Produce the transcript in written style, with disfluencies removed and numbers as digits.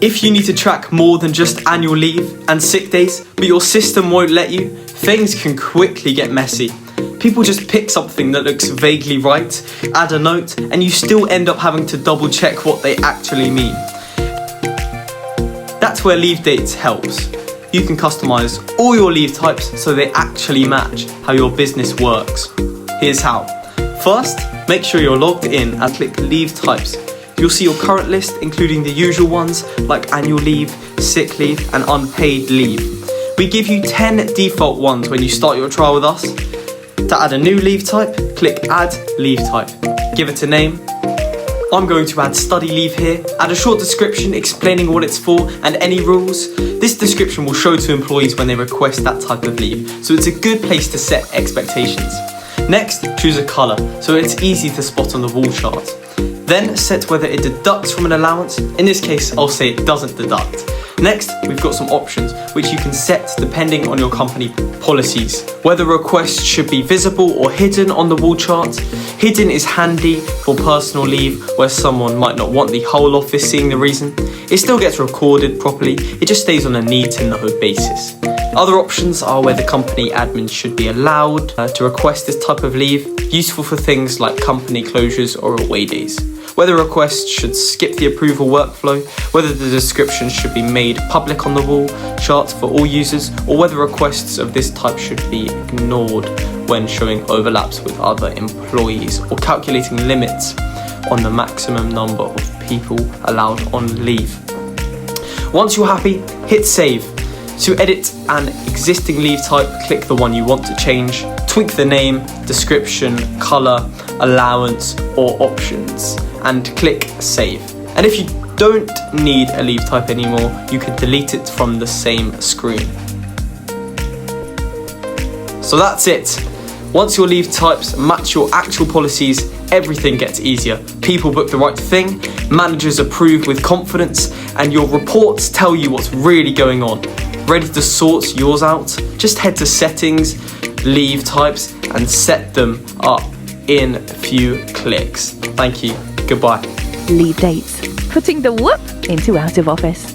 If you need to track more than just annual leave and sick days, but your system won't let you, things can quickly get messy. People just pick something that looks vaguely right, add a note, and you still end up having to double check what they actually mean. That's where leave dates helps. You can customise all your leave types so they actually match how your business works. Here's how. First, make sure you're logged in and click Leave Types. You'll see your current list, including the usual ones like annual leave, sick leave, and unpaid leave. We give you 10 default ones when you start your trial with us. To add a new leave type, click Add Leave Type. Give it a name. I'm going to add study leave here. Add a short description explaining what it's for and any rules. This description will show to employees when they request that type of leave, so it's a good place to set expectations. Next, choose a colour, so it's easy to spot on the wall chart. Then set whether it deducts from an allowance. In this case, I'll say it doesn't deduct. Next, we've got some options, which you can set depending on your company policies. Whether requests should be visible or hidden on the wall chart. Hidden is handy for personal leave where someone might not want the whole office seeing the reason. It still gets recorded properly, it just stays on a need-to-know basis. Other options are where the company admin should be allowed to request this type of leave, useful for things like company closures or away days. Whether requests should skip the approval workflow, whether the description should be made public on the wall chart for all users, or whether requests of this type should be ignored when showing overlaps with other employees or calculating limits on the maximum number of people allowed on leave. Once you're happy, hit save. To edit an existing leave type, click the one you want to change, tweak the name, description, colour, allowance or options, and click save. And if you don't need a leave type anymore, you can delete it from the same screen. So that's it. Once your leave types match your actual policies, everything gets easier. People book the right thing, managers approve with confidence, and your reports tell you what's really going on. Ready to sort yours out? Just head to settings, leave types, and set them up in a few clicks. Thank you. Goodbye. Leave dates. Putting the whoop into out of office.